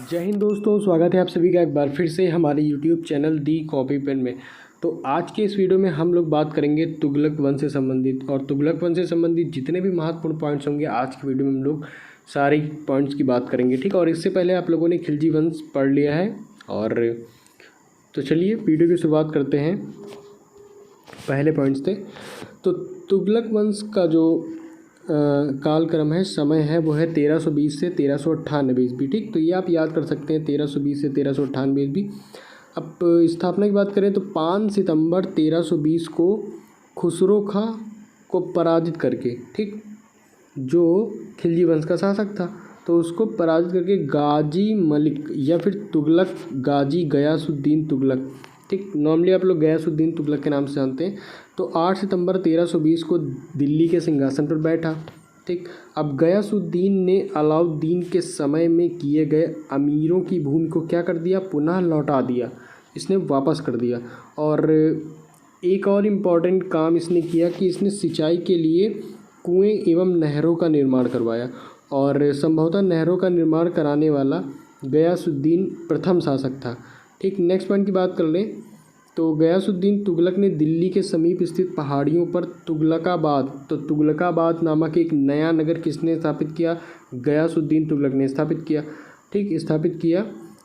जय हिंद दोस्तों, स्वागत है आप सभी का एक बार फिर से हमारे YouTube चैनल दी कॉपी पेन में। तो आज के इस वीडियो में हम लोग बात करेंगे तुगलक वंश से संबंधित, और तुगलक वंश से संबंधित जितने भी महत्वपूर्ण पॉइंट्स होंगे आज की वीडियो में हम लोग सारे पॉइंट्स की बात करेंगे। ठीक, और इससे पहले आप लोगों ने खिलजी वंश पढ़ लिया है। और तो चलिए वीडियो की शुरुआत करते हैं। पहले पॉइंट्स थे तो तुगलक वंश का जो कालक्रम है, समय है, वो है 1320 से 1398 ईस्वी। ठीक, तो ये आप याद कर सकते हैं 1320 से 1398 ईस्वी। अब स्थापना की बात करें तो 5 सितंबर 1320 को खुसरो खां को पराजित करके, ठीक, जो खिलजी वंश का शासक था, तो उसको पराजित करके गाजी मलिक या फिर तुगलक गाजी गयासुद्दीन तुगलक, ठीक, नॉर्मली आप लोग गयासुद्दीन तुगलक के नाम से जानते हैं, तो 8 सितंबर 1320 को दिल्ली के सिंहासन पर बैठा। ठीक, अब गयासुद्दीन ने अलाउद्दीन के समय में किए गए अमीरों की भूमि को क्या कर दिया, पुनः लौटा दिया, इसने वापस कर दिया। और एक और इम्पॉर्टेंट काम इसने किया कि इसने सिंचाई के लिए कुएं एवं नहरों का निर्माण करवाया, और संभवतः नहरों का निर्माण कराने वाला गयासुद्दीन प्रथम शासक था। ठीक, नेक्स्ट पॉइंट की बात कर लें तो गयासुद्दीन तुगलक ने दिल्ली के समीप स्थित पहाड़ियों पर तुगलकाबाद नामक एक नया नगर किसने स्थापित किया, गयासुद्दीन तुगलक ने स्थापित किया। ठीक, स्थापित किया,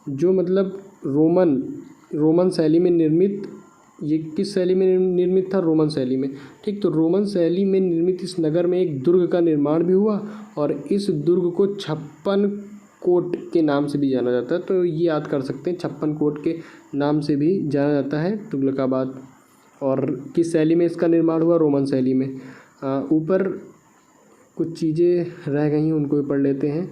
जो मतलब रोमन शैली में निर्मित, ये किस शैली में निर्मित था, रोमन शैली में। ठीक, तो रोमन शैली में निर्मित इस नगर में एक दुर्ग का निर्माण भी हुआ, और इस दुर्ग को 56 कोट के नाम से भी जाना जाता है। तो ये याद कर सकते हैं, 56 कोट के नाम से भी जाना जाता है तुगलकाबाद। और किस शैली में इसका निर्माण हुआ, रोमन शैली में। ऊपर कुछ चीज़ें रह गई हैं, उनको भी पढ़ लेते हैं।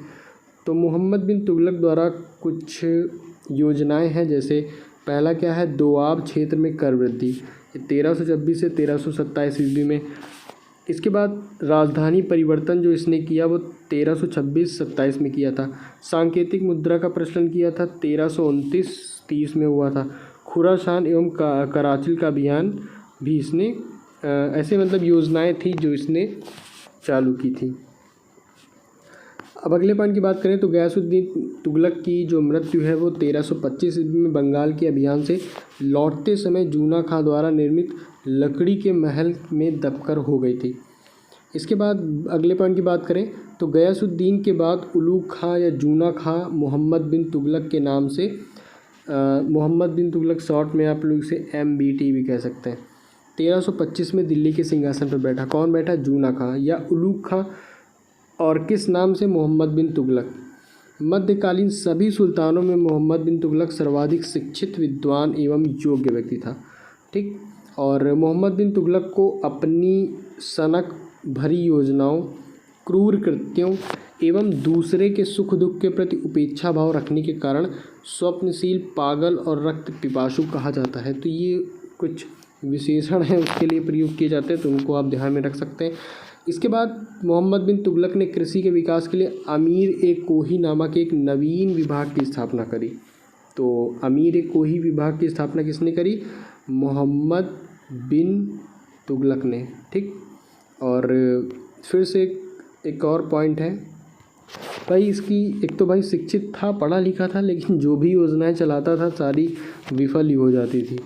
तो मोहम्मद बिन तुगलक द्वारा कुछ योजनाएं हैं, जैसे पहला क्या है, दोआब क्षेत्र में कर वृद्धि, 1326 से 1327 ईस्वी में। इसके बाद राजधानी परिवर्तन जो इसने किया वो 1326-27 में किया था। सांकेतिक मुद्रा का प्रचलन किया था 1329-30 में हुआ था। खुरासान एवं कराचिल का अभियान भी इसने ऐसे मतलब योजनाएं थी जो इसने चालू की थी। अब अगले पॉइंट की बात करें तो गयासुद्दीन तुगलक की जो मृत्यु है वो 1325 ईस्वी में बंगाल के अभियान से लौटते समय जूना खां द्वारा निर्मित लकड़ी के महल में दबकर हो गई थी। इसके बाद अगले पॉइंट की बात करें तो गयासुद्दीन के बाद उलूग खां या जूना खां मोहम्मद बिन तुगलक के नाम से, मोहम्मद बिन तुगलक शॉर्ट में आप लोग इसे MBT भी कह सकते हैं, 1325 में दिल्ली के सिंहासन पर बैठा। कौन बैठा, जूना खां या उलूग खां, और किस नाम से, मोहम्मद बिन तुगलक। मध्यकालीन सभी सुल्तानों में मोहम्मद बिन तुगलक सर्वाधिक शिक्षित, विद्वान एवं योग्य व्यक्ति था। ठीक, और मोहम्मद बिन तुगलक को अपनी सनक भरी योजनाओं, क्रूर कृत्यों एवं दूसरे के सुख दुख के प्रति उपेक्षा भाव रखने के कारण स्वप्नशील, पागल और रक्त पिपासु कहा जाता है। तो ये कुछ विशेषण हैं उसके लिए प्रयोग किए जाते हैं, तो उनको आप ध्यान में रख सकते हैं। इसके बाद मोहम्मद बिन तुगलक ने कृषि के विकास के लिए अमीर-ए-कोही नामक एक नवीन विभाग की स्थापना करी। तो अमीर-ए-कोही विभाग की स्थापना किसने करी, मोहम्मद बिन तुगलक ने। ठीक, और फिर से एक और पॉइंट है भाई इसकी, एक तो भाई शिक्षित था, पढ़ा लिखा था, लेकिन जो भी योजनाएं चलाता था सारी विफल ही हो जाती थी।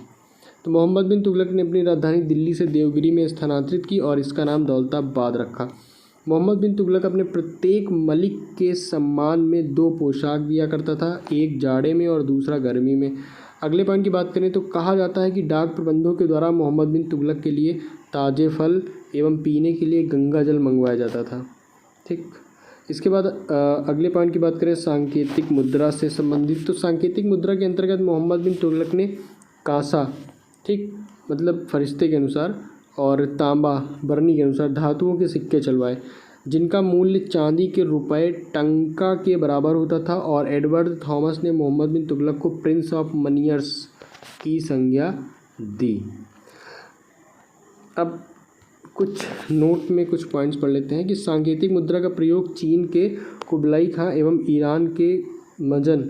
तो मोहम्मद बिन तुगलक ने अपनी राजधानी दिल्ली से देवगिरी में स्थानांतरित की और इसका नाम दौलताबाद रखा। मोहम्मद बिन तुगलक अपने प्रत्येक मलिक के सम्मान में 2 पोशाक दिया करता था, एक जाड़े में और दूसरा गर्मी में। अगले पॉइंट की बात करें तो कहा जाता है कि डाक प्रबंधों के द्वारा मोहम्मद बिन तुगलक के लिए ताज़े फल एवं पीने के लिए गंगा जल मंगवाया जाता था। ठीक, इसके बाद अगले पॉइंट की बात करें सांकेतिक मुद्रा से संबंधित, तो सांकेतिक मुद्रा के अंतर्गत मोहम्मद बिन तुगलक ने कांसा, ठीक, मतलब फरिश्ते के अनुसार, और तांबा, बरनी के अनुसार धातुओं के सिक्के चलवाए, जिनका मूल्य चांदी के रुपए टंका के बराबर होता था। और एडवर्ड थॉमस ने मोहम्मद बिन तुगलक को प्रिंस ऑफ मनियर्स की संज्ञा दी। अब कुछ नोट में कुछ पॉइंट्स पढ़ लेते हैं कि सांकेतिक मुद्रा का प्रयोग चीन के कुबलाई खां एवं ईरान के मजन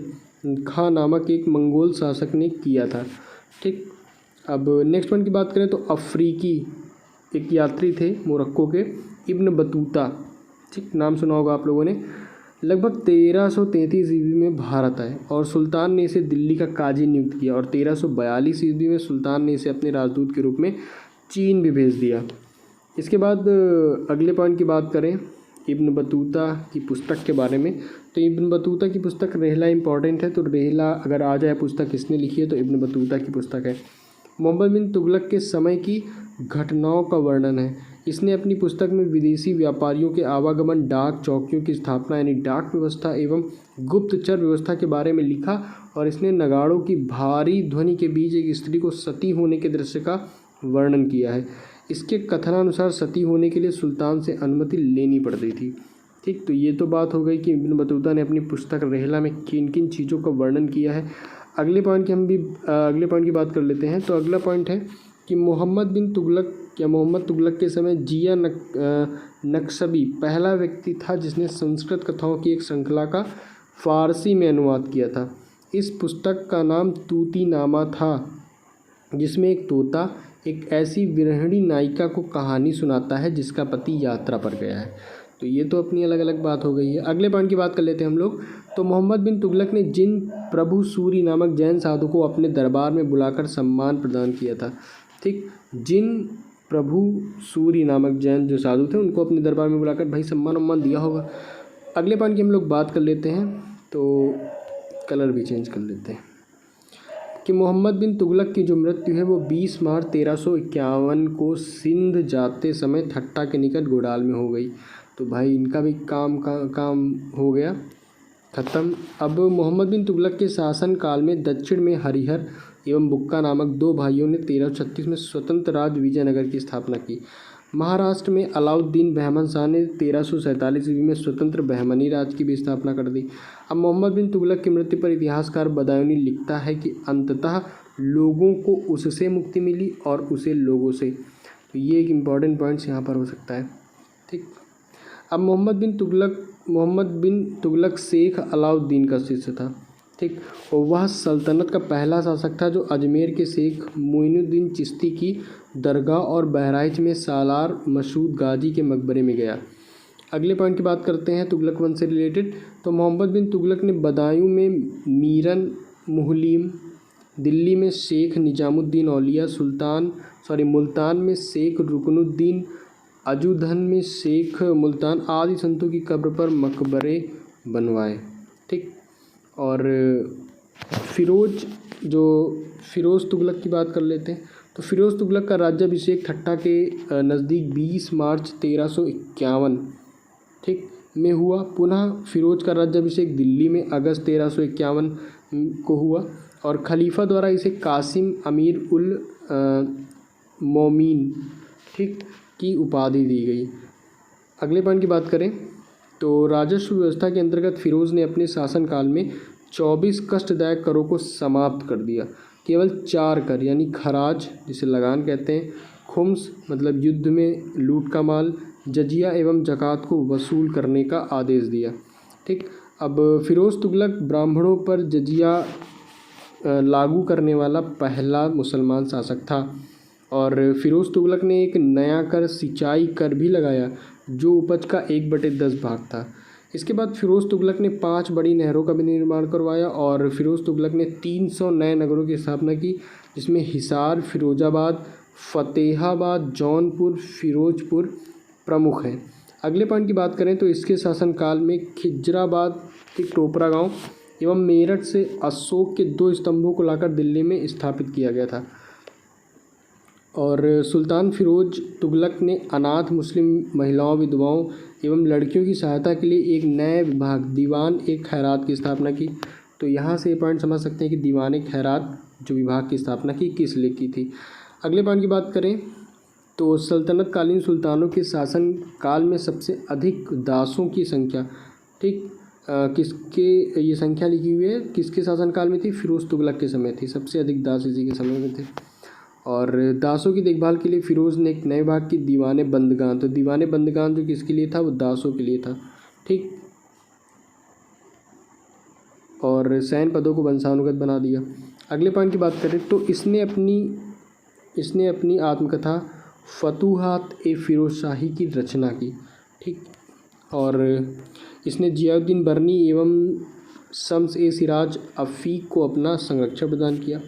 खां नामक एक मंगोल शासक ने किया था। ठीक, अब नेक्स्ट पॉइंट की बात करें तो अफ्रीकी एक यात्री थे मोरक्को के, इब्न बतूता, ठीक, नाम सुना होगा आप लोगों ने। लगभग 1333 ईस्वी में भारत आए और सुल्तान ने इसे दिल्ली का काजी नियुक्त किया और 1342 ईस्वी में सुल्तान ने इसे अपने राजदूत के रूप में चीन भी भेज दिया। इसके बाद अगले पॉइंट की बात करें इब्न बतूता की पुस्तक के बारे में, तो इब्न बतूता की पुस्तक रेहला इंपॉर्टेंट है। तो रेहला अगर आ जाए पुस्तक किसने लिखी है तो इब्न बतूता की पुस्तक है। मोहम्मद बिन तुगलक के समय की घटनाओं का वर्णन है। इसने अपनी पुस्तक में विदेशी व्यापारियों के आवागमन, डाक चौकियों की स्थापना यानी डाक व्यवस्था एवं गुप्तचर व्यवस्था के बारे में लिखा और इसने नगाड़ों की भारी ध्वनि के बीच एक स्त्री को सती होने के दृश्य का वर्णन किया है। इसके कथनानुसार सती होने के लिए सुल्तान से अनुमति लेनी पड़ती थी। ठीक, तो ये तो बात हो गई कि इब्न बतूता ने अपनी पुस्तक रेहला में किन किन चीज़ों का वर्णन किया है। अगले पॉइंट की बात कर लेते हैं। तो अगला पॉइंट है कि मोहम्मद तुगलक के समय जिया नक्शबी पहला व्यक्ति था जिसने संस्कृत कथाओं की एक श्रृंखला का फ़ारसी में अनुवाद किया था। इस पुस्तक का नाम तूतीनामा था, जिसमें एक तोता एक ऐसी विरहिणी नायिका को कहानी सुनाता है जिसका पति यात्रा पर गया है। तो ये तो अपनी अलग अलग बात हो गई है। अगले पॉइंट की बात कर लेते हैं हम लोग। तो मोहम्मद बिन तुगलक ने जिन प्रभु सूरी नामक जैन साधु को अपने दरबार में बुलाकर सम्मान प्रदान किया था। ठीक, जिन प्रभु सूरी नामक जैन जो साधु थे उनको अपने दरबार में बुलाकर भाई सम्मान दिया होगा। अगले पॉइंट की हम लोग बात कर लेते हैं, तो कलर भी चेंज कर लेते हैं कि मोहम्मद बिन तुगलक की जो मृत्यु है वो 20 मार्च 1351 को सिंध जाते समय ठट्टा के निकट गोडाल में हो गई। तो भाई इनका भी काम हो गया ख़त्म। अब मोहम्मद बिन तुगलक के शासन काल में दक्षिण में हरिहर एवं बुक्का नामक दो भाइयों ने 1336 में स्वतंत्र राज्य विजयनगर की स्थापना की। महाराष्ट्र में अलाउद्दीन बहमन शाह ने 1347 ईस्वी में स्वतंत्र बहमनी राज्य की भी स्थापना कर दी। अब मोहम्मद बिन तुगलक की मृत्यु पर इतिहासकार बदायूनी लिखता है कि अंततः लोगों को उससे मुक्ति मिली और उसे लोगों से। तो ये एक इम्पॉर्टेंट पॉइंट्स यहाँ पर हो सकता है। ठीक, अब मोहम्मद बिन तुगलक शेख अलाउद्दीन का शिष्य था। ठीक, और वह सल्तनत का पहला शासक था जो अजमेर के शेख मोइनुद्दीन चिश्ती की दरगाह और बहराइच में सालार मसूद गाजी के मकबरे में गया। अगले पॉइंट की बात करते हैं तुगलक वंश से रिलेटेड। तो मोहम्मद बिन तुगलक ने बदायूं में मीरन मुहलीम, दिल्ली में शेख निजामुद्दीन औलिया, मुल्तान में शेख रुकनुद्दीन, अजूधन में शेख मुल्तान आदि संतों की कब्र पर मकबरे बनवाए। ठीक, और फिरोज़ तुगलक की बात कर लेते हैं। तो फिरोज़ तुगलक का राज्याभिषेक ठट्टा के नज़दीक 20 मार्च 1351 ठीक में हुआ। पुनः फिरोज का राज्याभिषेक दिल्ली में अगस्त 1351 को हुआ और खलीफा द्वारा इसे कासिम अमीर उल मोमीन ठीक की उपाधि दी गई। अगले पॉइंट की बात करें तो राजस्व व्यवस्था के अंतर्गत फिरोज़ ने अपने शासनकाल में 24 कष्टदायक करों को समाप्त कर दिया। केवल 4 कर यानी खराज जिसे लगान कहते हैं, खुम्स मतलब युद्ध में लूट का माल, जजिया एवं ज़कात को वसूल करने का आदेश दिया। ठीक, अब फिरोज़ तुगलक ब्राह्मणों पर जजिया लागू करने वाला पहला मुसलमान शासक था और फिरोज़ तुगलक ने एक नया कर सिंचाई कर भी लगाया जो उपज का 1/10 भाग था। इसके बाद फिरोज़ तुगलक ने 5 बड़ी नहरों का भी निर्माण करवाया और फिरोज़ तुगलक ने 300 नए नगरों की स्थापना की जिसमें हिसार, फिरोजाबाद, फ़तेहाबाद, जौनपुर, फिरोजपुर प्रमुख हैं। अगले पॉइंट की बात करें तो इसके शासनकाल में खिजराबाद के टोपरा गांव एवं मेरठ से अशोक के 2 स्तंभों को लाकर दिल्ली में स्थापित किया गया था और सुल्तान फिरोज तुगलक ने अनाथ मुस्लिम महिलाओं, विधवाओं एवं लड़कियों की सहायता के लिए एक नए विभाग दीवान ए खैरात की स्थापना की। तो यहाँ से ये पॉइंट समझ सकते हैं कि दीवान ए खैरात जो विभाग की स्थापना की किस लिए की थी। अगले पॉइंट की बात करें तो सल्तनतकालीन सुल्तानों के शासन काल में सबसे अधिक दासों की संख्या ठीक किसके ये संख्या लिखी हुई है किसके शासनकाल में थी? फिरोज़ तुगलक के समय थी। सबसे अधिक दास इसी के समय में थे और दासों की देखभाल के लिए फिरोज़ ने एक नए भाग की दीवाने बंदगान, तो दीवाने बंदगान जो किसके लिए था? वो दासों के लिए था। ठीक, और सैन्य पदों को वंशानुगत बना दिया। अगले पॉइंट की बात करें तो इसने अपनी आत्मकथा फतूहात ए फिरोज शाही की रचना की। ठीक, और इसने जियाउद्दीन बर्नी एवं शम्स ए सिराज अफ़ीक को अपना संरक्षण प्रदान किया।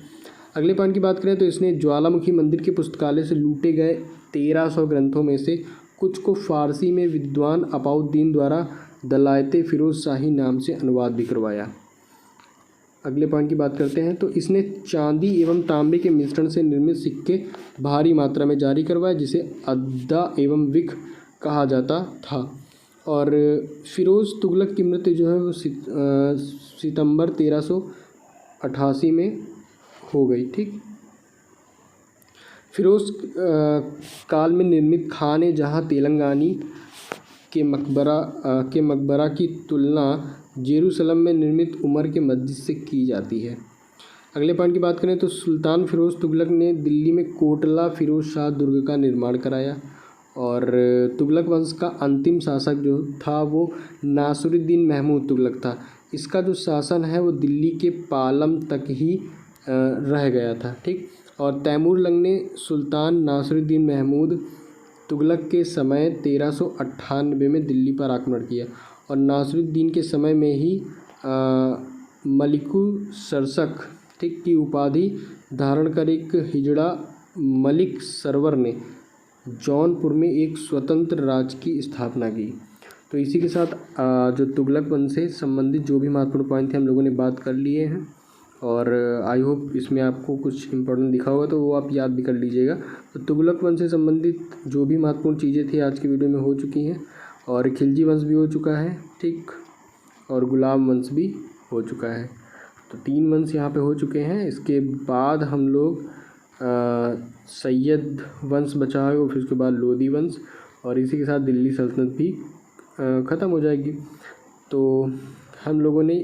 अगले पॉइंट की बात करें तो इसने ज्वालामुखी मंदिर के पुस्तकालय से लूटे गए 1300 ग्रंथों में से कुछ को फ़ारसी में विद्वान अपाउद्दीन द्वारा दलायते फ़िरोज़ शाही नाम से अनुवाद भी करवाया। अगले पॉइंट की बात करते हैं तो इसने चांदी एवं तांबे के मिश्रण से निर्मित सिक्के भारी मात्रा में जारी करवाए जिसे अद्दा एवं विक कहा जाता था। और फ़िरोज़ तुगलक की मृत्यु जो है वो सितंबर 1388 में हो गई। ठीक, फ़िरोज़ काल में निर्मित खान जहाँ तेलंगानी के मकबरा की तुलना जेरूसलम में निर्मित उमर के मस्जिद से की जाती है। अगले पॉइंट की बात करें तो सुल्तान फ़िरोज़ तुगलक ने दिल्ली में कोटला फ़िरोज़ शाह दुर्ग का निर्माण कराया। और तुगलक वंश का अंतिम शासक जो था वो नासिरुद्दीन महमूद तुगलक था। इसका जो शासन है वो दिल्ली के पालम तक ही रह गया था। ठीक, और तैमूर लंग ने सुल्तान नासिरुद्दीन महमूद तुगलक के समय 1398 में दिल्ली पर आक्रमण किया और नासिरुद्दीन के समय में ही मलिकु सरसक ठीक की उपाधि धारण कर एक हिजड़ा मलिक सरवर ने जौनपुर में एक स्वतंत्र राज्य की स्थापना की। तो इसी के साथ जो तुगलक वंश से संबंधित जो भी महत्वपूर्ण पॉइंट थे हम लोगों ने बात कर लिए हैं और आई होप इसमें आपको कुछ इंपॉर्टेंट दिखा होगा तो वो आप याद भी कर लीजिएगा। तो तुगलक वंश से संबंधित जो भी महत्वपूर्ण चीज़ें थी आज की वीडियो में हो चुकी हैं और खिलजी वंश भी हो चुका है। ठीक, और गुलाम वंश भी हो चुका है। तो 3 वंश यहाँ पे हो चुके हैं। इसके बाद हम लोग सैयद वंश बचा है और फिर उसके बाद लोधी वंश और इसी के साथ दिल्ली सल्तनत भी ख़त्म हो जाएगी। तो हम लोगों ने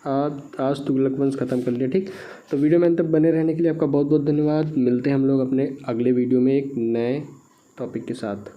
आज तुगलक वंश ख़त्म कर लिया। ठीक, तो वीडियो में अंत तक बने रहने के लिए आपका बहुत बहुत धन्यवाद। मिलते हैं हम लोग अपने अगले वीडियो में एक नए टॉपिक के साथ।